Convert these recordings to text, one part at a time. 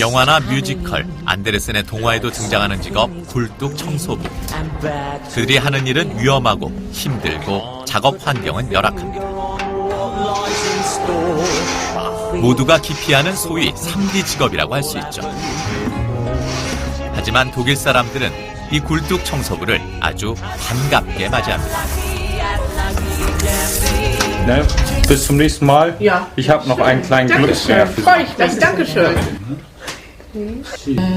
영화나 뮤지컬, 안데르센의 동화에도 등장하는 직업 굴뚝 청소부. 그들이 하는 일은 위험하고 힘들고 작업 환경은 열악합니다. 모두가 기피하는 소위 3D 직업이라고 할 수 있죠. 하지만 독일 사람들은 이 굴뚝 청소부를 아주 반갑게 맞이합니다. Ne? Bis zum nächsten Mal. Ja. Ich habe noch einen kleinen Glücksschwer. Freue ich mich. Dankeschön.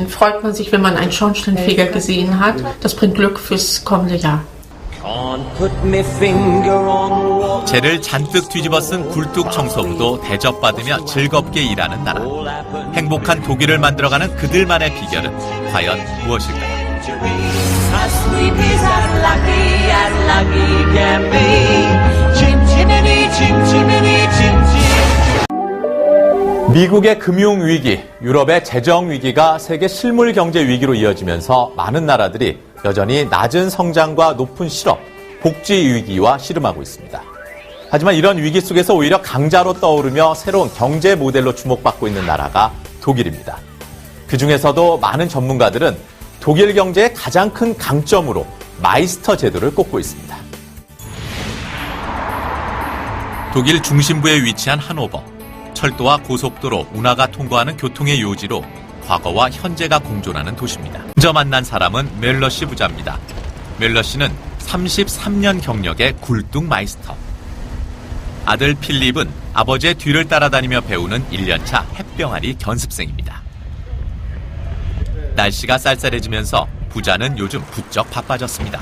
Freut man sich, wenn man einen Schornsteinfeger gesehen hat. Das bringt Glück fürs kommende Jahr. 재를 잔뜩 뒤집어 쓴 굴뚝 청소부도 대접받으며 즐겁게 일하는 나라. 행복한 독일을 만들어가는 그들만의 비결은 과연 무엇일까요? 미국의 금융위기, 유럽의 재정위기가 세계 실물 경제 위기로 이어지면서 많은 나라들이 여전히 낮은 성장과 높은 실업, 복지 위기와 씨름하고 있습니다. 하지만 이런 위기 속에서 오히려 강자로 떠오르며 새로운 경제 모델로 주목받고 있는 나라가 독일입니다. 그중에서도 많은 전문가들은 독일 경제의 가장 큰 강점으로 마이스터 제도를 꼽고 있습니다. 독일 중심부에 위치한 하노버. 철도와 고속도로, 운하가 통과하는 교통의 요지로 과거와 현재가 공존하는 도시입니다. 먼저 만난 사람은 멜러 씨 부자입니다. 멜러 씨는 33년 경력의 굴뚝 마이스터. 아들 필립은 아버지의 뒤를 따라다니며 배우는 1년차 햇병아리 견습생입니다. 날씨가 쌀쌀해지면서 부자는 요즘 부쩍 바빠졌습니다.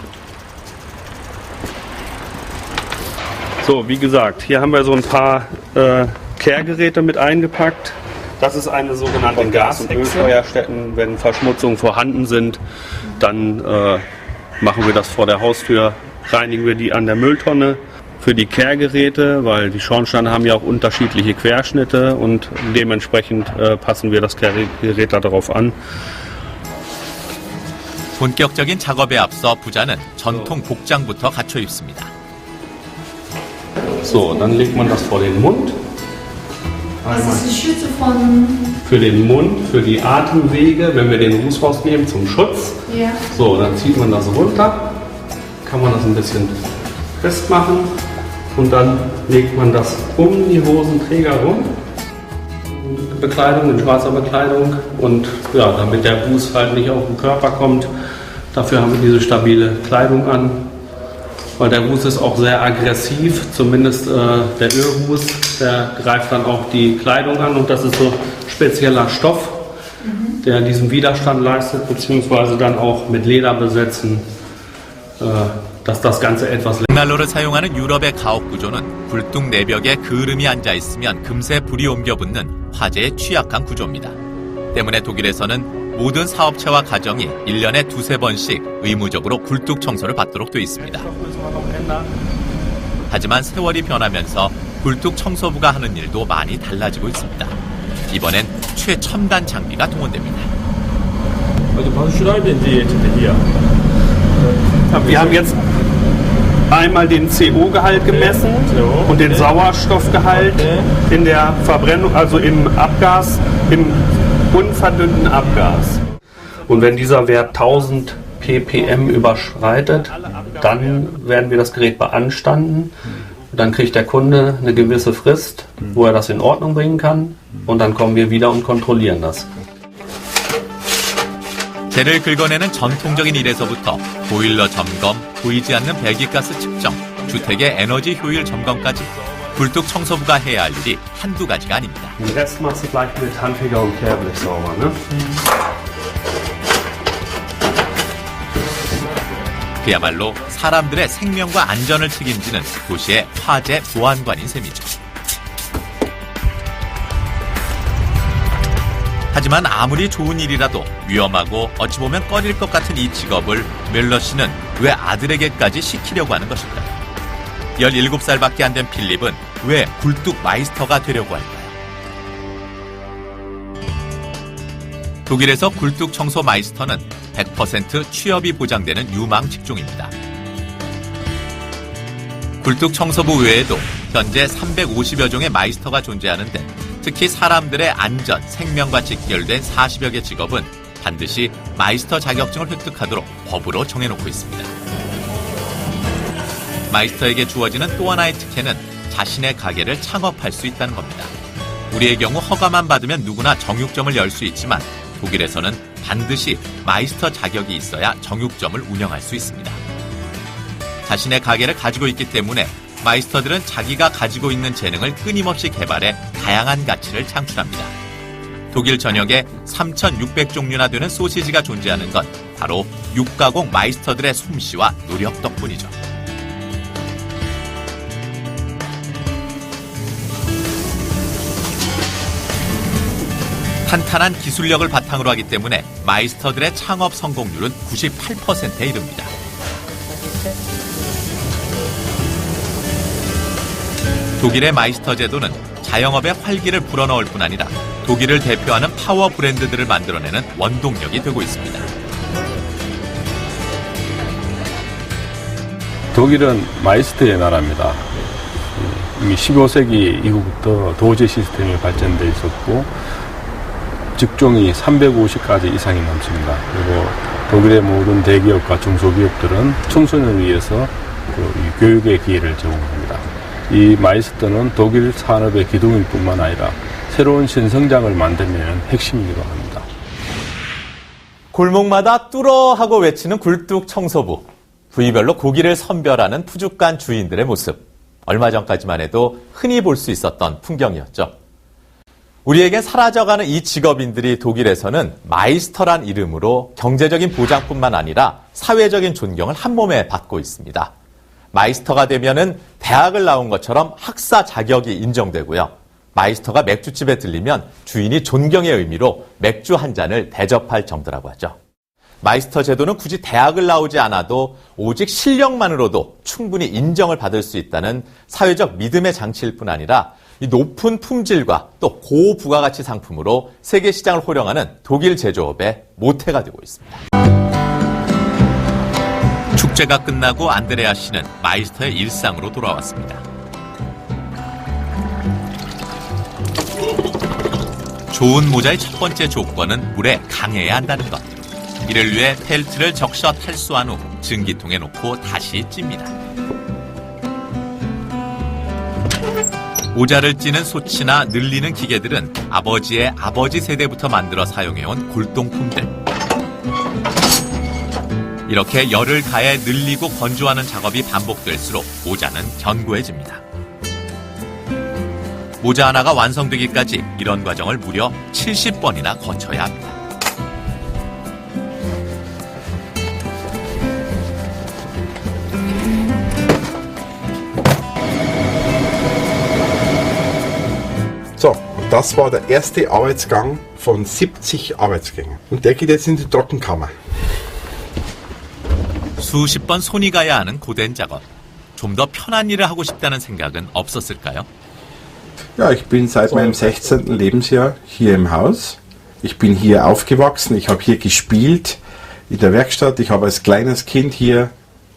So, wie gesagt, hier haben wir so ein paar Kehrgeräte mit eingepackt. Das ist eine sogenannte Gas- und Ölfeuerstätten. Wenn Verschmutzungen vorhanden sind, dann machen wir das vor der Haustür, reinigen wir die an der Mülltonne. Für die Kehrgeräte, weil die Schornsteine haben ja auch unterschiedliche Querschnitte und dementsprechend passen wir das Kehrgerät darauf an. 본격적인 작업에 앞서 부자는 전통 복장부터 갖춰 입습니다. So, dann legt man das vor den Mund. Was ist die Schütze von? Für den Mund, für die Atemwege, wenn wir den Ruß rausnehmen zum Schutz. Ja. So, dann zieht man das runter, kann man das ein bisschen festmachen und dann legt man das um die Hosenträger rum. Bekleidung, in schwarzer Bekleidung und ja, damit der Ruß halt nicht auf den Körper kommt, dafür haben wir diese stabile Kleidung an. Weil der Ruß ist auch sehr aggressiv, zumindest der Ölruß, der greift dann auch die Kleidung an und das ist so spezieller Stoff, der diesen Widerstand leistet, beziehungsweise dann auch mit Leder besetzen, dass das Ganze etwas 난로를 사용하는 유럽의 가옥 구조는 굴뚝 내벽에 그을음이 앉아 있으면 금세 불이 옮겨 붙는 화재에 취약한 구조입니다. 때문에 독일에서는 모든 사업체와 가정이 1년에 2-3번씩 의무적으로 굴뚝 청소를 받도록 돼 있습니다. 하지만 세월이 변하면서 굴뚝 청소부가 하는 일도 많이 달라지고 있습니다. 이번엔 최첨단 장비가 동원됩니다. Wir haben jetzt einmal den CO-Gehalt gemessen und den Sauerstoffgehalt in der Verbrennung, also im Abgas, im unverdünnten Abgas. Und wenn dieser Wert 1000 ppm überschreitet, dann werden wir das Gerät beanstanden. Dann kriegt der Kunde eine gewisse Frist, wo er das in Ordnung bringen kann. Und dann kommen wir wieder und kontrollieren das. 재를 긁어내는 전통적인 일에서부터 보일러 점검, 보이지 않는 배기가스 측정, 주택의 에너지 효율 점검까지 굴뚝 청소부가 해야 할 일이 한두 가지가 아닙니다. Den Rest machst du gleich mit Handfeger und Kehrblech sauber, ne? 그야말로 사람들의 생명과 안전을 책임지는 도시의 화재 보안관인 셈이죠. 하지만 아무리 좋은 일이라도 위험하고 어찌 보면 꺼릴 것 같은 이 직업을 멜러 씨는 왜 아들에게까지 시키려고 하는 것일까요? 17살밖에 안 된 필립은 왜 굴뚝 마이스터가 되려고 할까요? 독일에서 굴뚝 청소 마이스터는 100% 취업이 보장되는 유망 직종입니다. 굴뚝 청소부 외에도 현재 350여 종의 마이스터가 존재하는데 특히 사람들의 안전, 생명과 직결된 40여 개 직업은 반드시 마이스터 자격증을 획득하도록 법으로 정해놓고 있습니다. 마이스터에게 주어지는 또 하나의 특혜는 자신의 가게를 창업할 수 있다는 겁니다. 우리의 경우 허가만 받으면 누구나 정육점을 열 수 있지만 독일에서는 반드시 마이스터 자격이 있어야 정육점을 운영할 수 있습니다. 자신의 가게를 가지고 있기 때문에 마이스터들은 자기가 가지고 있는 재능을 끊임없이 개발해 다양한 가치를 창출합니다. 독일 전역에 3,600종류나 되는 소시지가 존재하는 건 바로 육가공 마이스터들의 솜씨와 노력 덕분이죠. 탄탄한 기술력을 바탕으로 하기 때문에 마이스터들의 창업 성공률은 98%에 이릅니다. 독일의 마이스터 제도는 자영업의 활기를 불어넣을 뿐 아니라 독일을 대표하는 파워 브랜드들을 만들어내는 원동력이 되고 있습니다. 독일은 마이스터의 나라입니다. 이미 15세기 이후부터 도제 시스템이 발전되어 있었고 직종이 350가지 이상이 넘습니다. 그리고 독일의 모든 대기업과 중소기업들은 청소년을 위해서 교육의 기회를 제공합니다. 이 마이스터는 독일 산업의 기둥일 뿐만 아니라 새로운 신성장을 만들어내는 핵심이기도 합니다. 골목마다 뚫어 하고 외치는 굴뚝 청소부. 부위별로 고기를 선별하는 푸죽간 주인들의 모습. 얼마 전까지만 해도 흔히 볼 수 있었던 풍경이었죠. 우리에겐 사라져가는 이 직업인들이 독일에서는 마이스터란 이름으로 경제적인 보장뿐만 아니라 사회적인 존경을 한몸에 받고 있습니다. 마이스터가 되면은 대학을 나온 것처럼 학사 자격이 인정되고요. 마이스터가 맥주집에 들리면 주인이 존경의 의미로 맥주 한 잔을 대접할 정도라고 하죠. 마이스터 제도는 굳이 대학을 나오지 않아도 오직 실력만으로도 충분히 인정을 받을 수 있다는 사회적 믿음의 장치일 뿐 아니라 이 높은 품질과 또 고부가가치 상품으로 세계 시장을 호령하는 독일 제조업의 모태가 되고 있습니다. 축제가 끝나고 안드레아 씨는 마이스터의 일상으로 돌아왔습니다. 좋은 모자의 첫 번째 조건은 물에 강해야 한다는 것. 이를 위해 펠트를 적셔 탈수한 후 증기통에 놓고 다시 찝니다. 모자를 찌는 소치나 늘리는 기계들은 아버지의 아버지 세대부터 만들어 사용해온 골동품들. 이렇게 열을 가해 늘리고 건조하는 작업이 반복될수록 모자는 견고해집니다. 모자 하나가 완성되기까지 이런 과정을 무려 70번이나 거쳐야 합니다. So, und das war der erste Arbeitsgang von 70 Arbeitsgängen. Und der geht jetzt in die Trockenkammer. 수십 번 손이 가야 하는 고된 작업. 좀 더 편한 일을 하고 싶다는 생각은 없었을까요? Ja, ich bin seit meinem 16. Lebensjahr hier im Haus. Ich bin hier aufgewachsen, ich habe hier gespielt in der Werkstatt. Ich habe als kleines Kind hier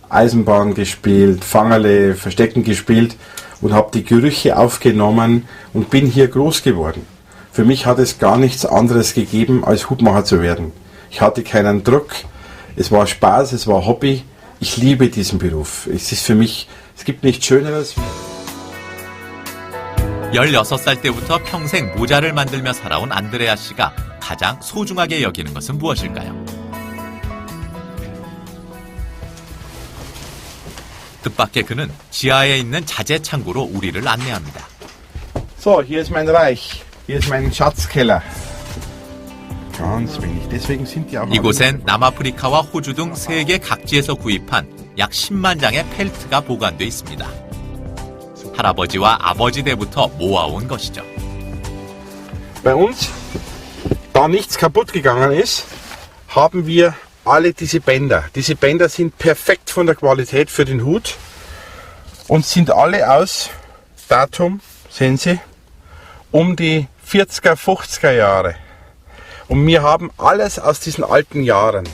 Eisenbahn gespielt, Fangerle, Verstecken gespielt und habe die Gerüche aufgenommen und bin hier groß geworden. Für mich hat es gar nichts anderes gegeben, als Hutmacher zu werden. Ich hatte keinen Druck, es war Spaß, es war Hobby. Ich liebe diesen Beruf. Es ist für mich, es gibt nichts Schöneres. 16살 때부터 평생 모자를 만들며 살아온 안드레아 씨가 가장 소중하게 여기는 것은 무엇일까요? 뜻밖의 그는 지하에 있는 자재 창고로 우리를 안내합니다. So, hier ist mein Reich. Hier ist mein Schatzkeller. Ganz wenig. Deswegen sind die auch 이곳엔 남아프리카와 호주 등 세계 각지에서 구입한 약 10만 장의 펠트가 보관돼 있습니다. 할아버지와 아버지 때부터 모아온 것이죠. Bei uns, da nichts kaputt gegangen ist, haben wir alle diese Bänder. Diese Bänder sind perfekt von der Qualität für den Hut und sind alle aus Datum, sehen Sie, um die 40er, 50er Jahre. Und wir haben alles aus diesen alten Jahren.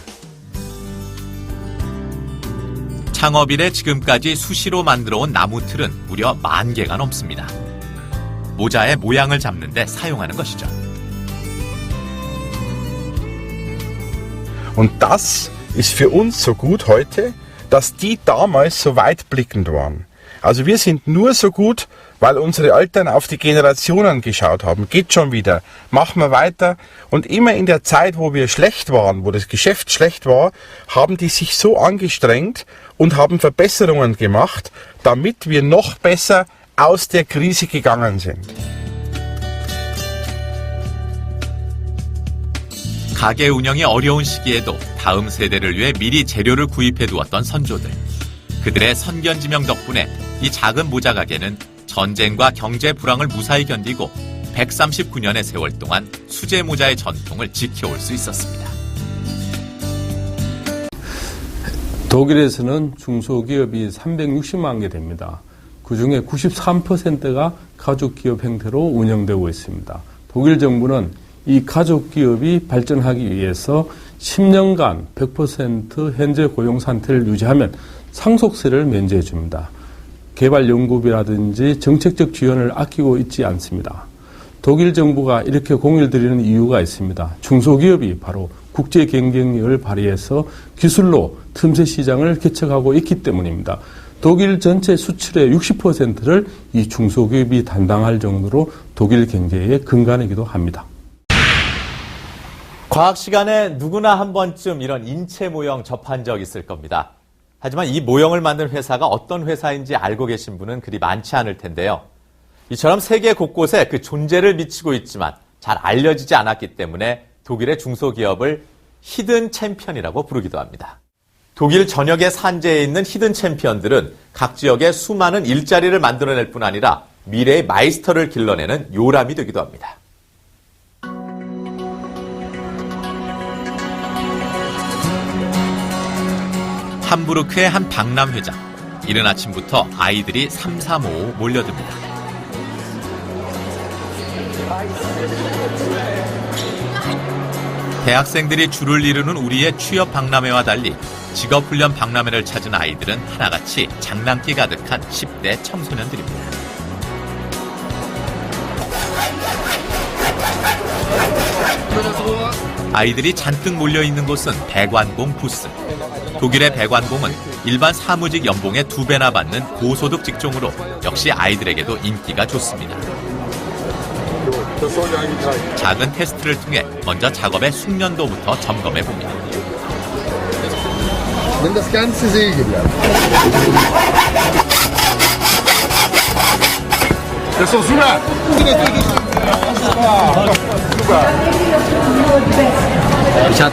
창업 이래 지금까지 수시로 만들어온 나무 틀은 무려 10,000개가 넘습니다. 모자의 모양을 잡는 데 사용하는 것이죠. Und das ist für uns so gut heute, dass die damals so weitblickend waren. Also wir sind nur so gut, weil unsere Eltern auf die Generationen geschaut haben. Geht schon wieder, machen wir weiter. Und immer in der Zeit, wo wir schlecht waren, wo das Geschäft schlecht war, haben die sich so angestrengt und haben Verbesserungen gemacht, damit wir noch besser aus der Krise gegangen sind. 가게 운영이 어려운 시기에도 다음 세대를 위해 미리 재료를 구입해 두었던 선조들. 그들의 선견지명 덕분에 이 작은 모자 가게는 전쟁과 경제 불황을 무사히 견디고 139년의 세월 동안 수제 모자의 전통을 지켜올 수 있었습니다. 독일에서는 중소기업이 360만 개 됩니다. 그중에 93%가 가족기업 형태로 운영되고 있습니다. 독일 정부는 이 가족기업이 발전하기 위해서 10년간 100% 현재 고용 상태를 유지하면 상속세를 면제해 줍니다. 개발연구비라든지 정책적 지원을 아끼고 있지 않습니다. 독일 정부가 이렇게 공을 들이는 이유가 있습니다. 중소기업이 바로 국제 경쟁력을 발휘해서 기술로 틈새 시장을 개척하고 있기 때문입니다. 독일 전체 수출의 60%를 이 중소기업이 담당할 정도로 독일 경제의 근간이기도 합니다. 과학 시간에 누구나 한 번쯤 이런 인체 모형 접한 적 있을 겁니다. 하지만 이 모형을 만든 회사가 어떤 회사인지 알고 계신 분은 그리 많지 않을 텐데요. 이처럼 세계 곳곳에 그 존재를 미치고 있지만 잘 알려지지 않았기 때문에 독일의 중소기업을 히든 챔피언이라고 부르기도 합니다. 독일 전역의 산재에 있는 히든 챔피언들은 각 지역에 수많은 일자리를 만들어낼 뿐 아니라 미래의 마이스터를 길러내는 요람이 되기도 합니다. 함부르크의 한 박람 회장. 이른 아침부터 아이들이 삼삼오오 몰려듭니다. 대학생들이 줄을 이루는 우리의 취업 박람회와 달리 직업훈련 박람회를 찾은 아이들은 하나같이 장난기 가득한 10대 청소년들입니다. 아이들이 잔뜩 몰려있는 곳은 배관공 부스. 독일의 배관공은 일반 사무직 연봉의 2배나 받는 고소득 직종으로 역시 아이들에게도 인기가 좋습니다. 작은 테스트를 통해 먼저 작업의 숙련도부터 점검해 봅니다.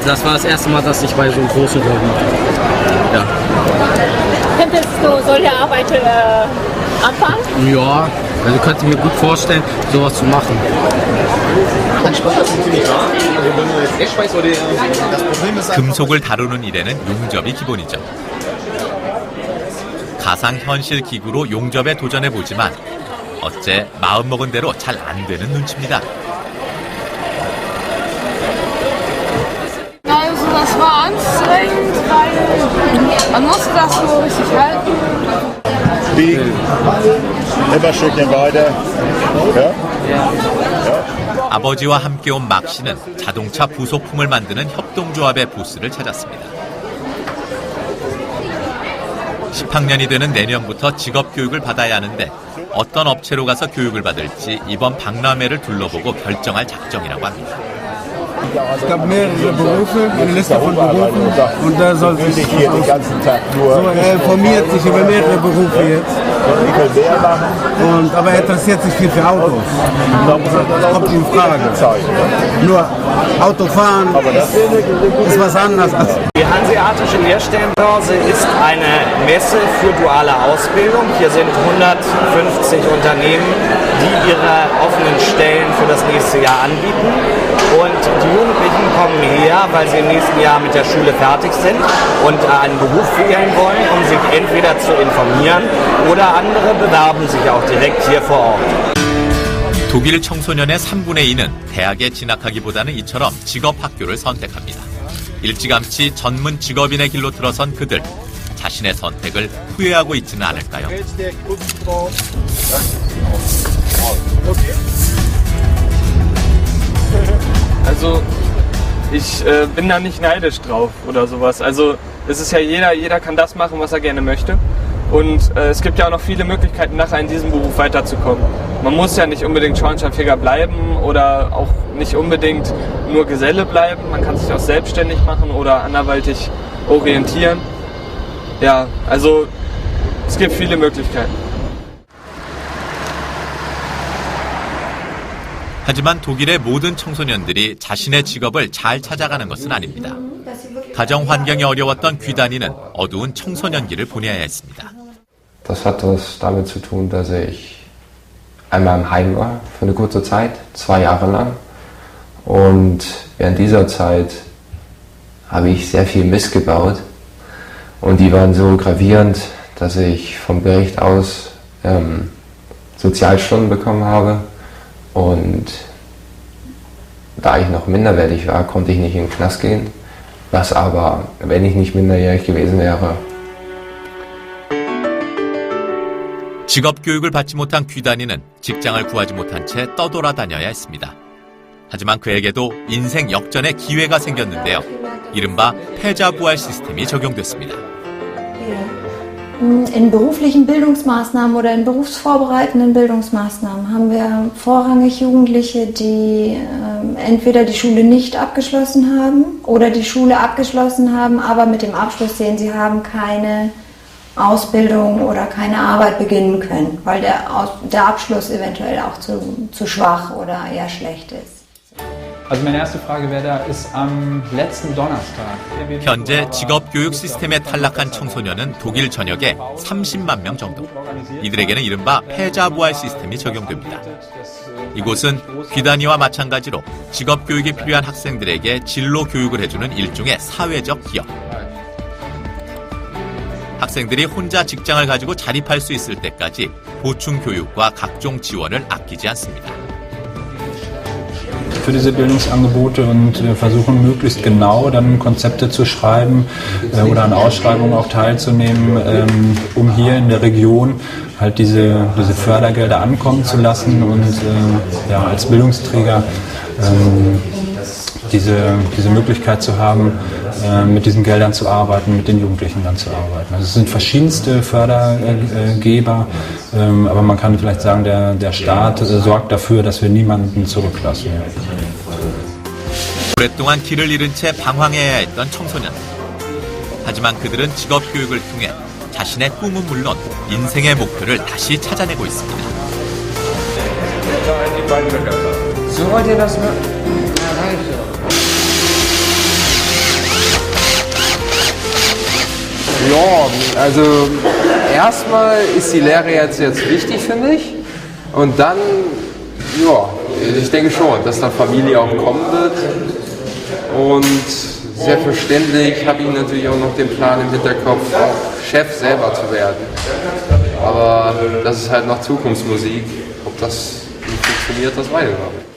Das war das erste Mal, dass ich bei so einem großen Job mache. Ja. Könntest du solche Arbeit anfangen? Ja, also ich könnte mir gut vorstellen, sowas zu machen. 금속을 다루는 일에는 용접이 기본이죠. 가상현실 기구로 용접에 도전해보지만 어째 마음먹은 대로 잘 안 되는 눈치입니다. Also das war anstrengend, weil man musste das so richtig halten. Biegen, immer ein Stückchen weiter. Ja? 아버지와 함께 온 막 씨는 자동차 부속품을 만드는 협동조합의 보스를 찾았습니다. 10학년이 되는 내년부터 직업교육을 받아야 하는데 어떤 업체로 가서 교육을 받을지 이번 박람회를 둘러보고 결정할 작정이라고 합니다. Es gab mehrere Berufe, eine Liste von Berufen und da soll sich so, er informiert sich über mehrere Berufe jetzt. Aber er interessiert sich viel für Autos. Das kommt in Frage. Nur Autofahren ist was anderes. Die Hanseatische Lehrstellenbörse ist eine Messe für duale Ausbildung. Hier sind 150 Unternehmen, die ihre offenen Stellen für das nächste Jahr anbieten. Und die Jugendlichen kommen her, weil sie im nächsten Jahr mit der Schule fertig sind und einen Beruf wählen wollen, um sich entweder zu informieren oder andere bewerben sich auch direkt hier vor Ort. 독일 청소년의 3분의 2는 대학에 진학하기보다는 이처럼 직업학교를 선택합니다. 일찌감치 전문 직업인의 길로 들어선 그들. 자신의 선택을 후회하고 있지는 않을까요? Also ich bin da nicht neidisch drauf oder sowas. Also es ist ja jeder kann das machen, was er gerne möchte. Und es gibt ja auch noch viele Möglichkeiten, nachher in diesem Beruf weiterzukommen. Man muss ja nicht unbedingt Schornsteinfeger bleiben oder auch nicht unbedingt nur Geselle bleiben. Man kann sich auch selbstständig machen oder anderweitig orientieren. Ja, also es gibt viele Möglichkeiten. 하지만 독일의 모든 청소년들이 자신의 직업을 잘 찾아가는 것은 아닙니다. 가정 환경이 어려웠던 귀단이는 어두운 청소년기를 보내야 했습니다. Das hat was damit zu tun, dass ich einmal im Heim war für eine kurze Zeit, 2 Jahre lang. Und während dieser Zeit habe ich sehr viel Mist gebaut. Und die waren so gravierend, dass ich vom Gericht aus Sozialstunden bekommen habe. Und da ich noch minderwertig war, konnte ich nicht in den Knast gehen. Was aber, wenn ich nicht minderjährig gewesen wäre, 직업교육을 받지 못한 귀단이는 직장을 구하지 못한 채 떠돌아다녀야 했습니다. 하지만 그에게도 인생 역전의 기회가 생겼는데요. 이른바 패자부활 시스템이 적용됐습니다. In beruflichen Bildungsmaßnahmen oder in berufsvorbereitenden Bildungsmaßnahmen haben wir vorrangig Jugendliche, die entweder die Schule nicht abgeschlossen haben oder die Schule abgeschlossen haben, aber mit dem Abschluss sehen, sie haben keine Ausbildung oder keine Arbeit beginnen können, weil der Abschluss eventuell auch zu schwach oder eher schlecht ist. Also meine erste Frage wäre da, ist am letzten Donnerstag. 현재 직업교육 시스템에 탈락한 청소년은 독일 전역에 30만 명 정도. 이들에게는 이른바 패자부활 시스템이 적용됩니다. 이곳은 귀단이와 마찬가지로 직업교육이 필요한 학생들에게 진로 교육을 해주는 일종의 사회적 기업. 학생들이 혼자 직장을 가지고 자립할 수 있을 때까지 보충 교육과 각종 지원을 아끼지 않습니다. Für diese Bildungsangebote und versuchen möglichst genau dann Konzepte zu schreiben oder an Ausschreibungen auch teilzunehmen, um hier in der Region halt diese Fördergelder ankommen zu lassen und ja, als Bildungsträger diese Möglichkeit zu haben, mit diesen Geldern zu arbeiten, mit den Jugendlichen dann zu arbeiten. Also es sind verschiedenste Fördergeber, aber man kann vielleicht sagen, der Staat sorgt dafür, dass wir niemanden zurücklassen. 오랫동안 길을 잃은 채 방황해야 했던 청소년. 하지만 그들은 직업교육을 통해 자신의 꿈은 물론 인생의 목표를 다시 찾아내고 있습니다. So wollt ihr das machen? Ja, also erstmal ist die Lehre jetzt wichtig für mich und dann, ja, ich denke schon, dass da Familie auch kommen wird und selbstverständlich habe ich natürlich auch noch den Plan im Hinterkopf, auch Chef selber zu werden. Aber das ist halt noch Zukunftsmusik, ob das funktioniert, das weiß ich noch nicht.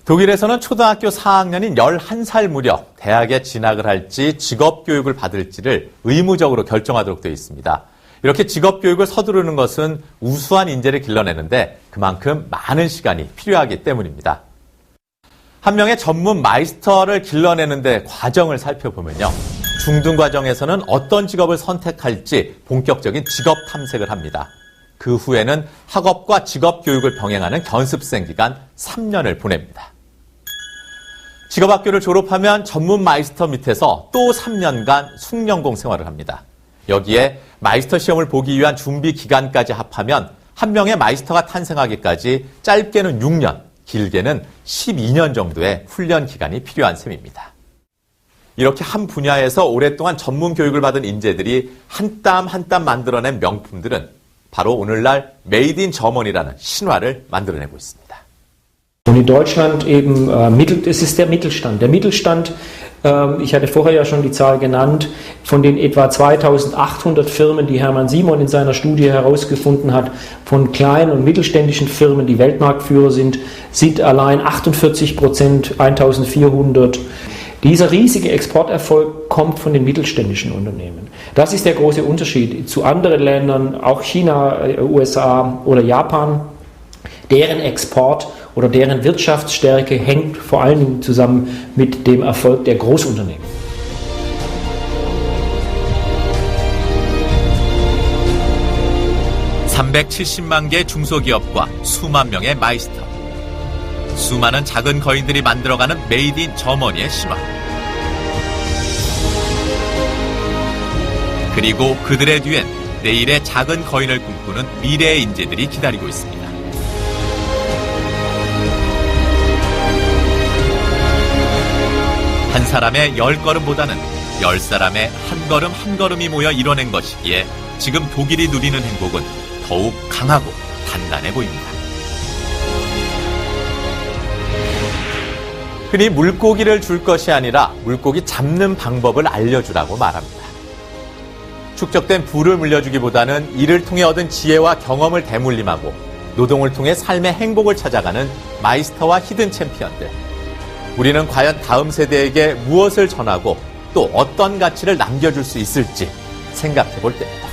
독일에서는 초등학교 4학년인 11살 무렵 대학에 진학을 할지 직업교육을 받을지를 의무적으로 결정하도록 되어 있습니다. 이렇게 직업교육을 서두르는 것은 우수한 인재를 길러내는데 그만큼 많은 시간이 필요하기 때문입니다. 한 명의 전문 마이스터를 길러내는데 과정을 살펴보면요. 중등 과정에서는 어떤 직업을 선택할지 본격적인 직업 탐색을 합니다. 그 후에는 학업과 직업교육을 병행하는 견습생 기간 3년을 보냅니다. 직업학교를 졸업하면 전문 마이스터 밑에서 또 3년간 숙련공 생활을 합니다. 여기에 마이스터 시험을 보기 위한 준비 기간까지 합하면 한 명의 마이스터가 탄생하기까지 짧게는 6년, 길게는 12년 정도의 훈련 기간이 필요한 셈입니다. 이렇게 한 분야에서 오랫동안 전문 교육을 받은 인재들이 한 땀 한 땀 만들어낸 명품들은 바로 오늘날 메이드 인 저머니라는 신화를 만들어내고 있습니다. Und in Deutschland eben, es ist der Mittelstand. Der Mittelstand, ich hatte vorher ja schon die Zahl genannt, von den etwa 2800 Firmen, die Hermann Simon in seiner Studie herausgefunden hat, von kleinen und mittelständischen Firmen, die Weltmarktführer sind allein 48%, 1400. Dieser riesige Exporterfolg kommt von den mittelständischen Unternehmen. Das ist der große Unterschied zu anderen Ländern, auch China, USA oder Japan. Deren Export oder deren Wirtschaftsstärke hängt vor allen Dingen zusammen mit dem Erfolg der Großunternehmen. (370만 개) 중소기업과 수만 명의 마이스터. 수많은 작은 거인들이 만들어가는 메이드 인 저머니의 신화. 그리고 그들의 뒤엔 내일의 작은 거인을 꿈꾸는 미래의 인재들이 기다리고 있습니다. 한 사람의 10걸음보다는 10사람의 한 걸음 한 걸음이 모여 이뤄낸 것이기에 지금 독일이 누리는 행복은 더욱 강하고 단단해 보입니다. 흔히 물고기를 줄 것이 아니라 물고기 잡는 방법을 알려주라고 말합니다. 축적된 부를 물려주기보다는 이를 통해 얻은 지혜와 경험을 대물림하고 노동을 통해 삶의 행복을 찾아가는 마이스터와 히든 챔피언들. 우리는 과연 다음 세대에게 무엇을 전하고 또 어떤 가치를 남겨줄 수 있을지 생각해 볼 때입니다.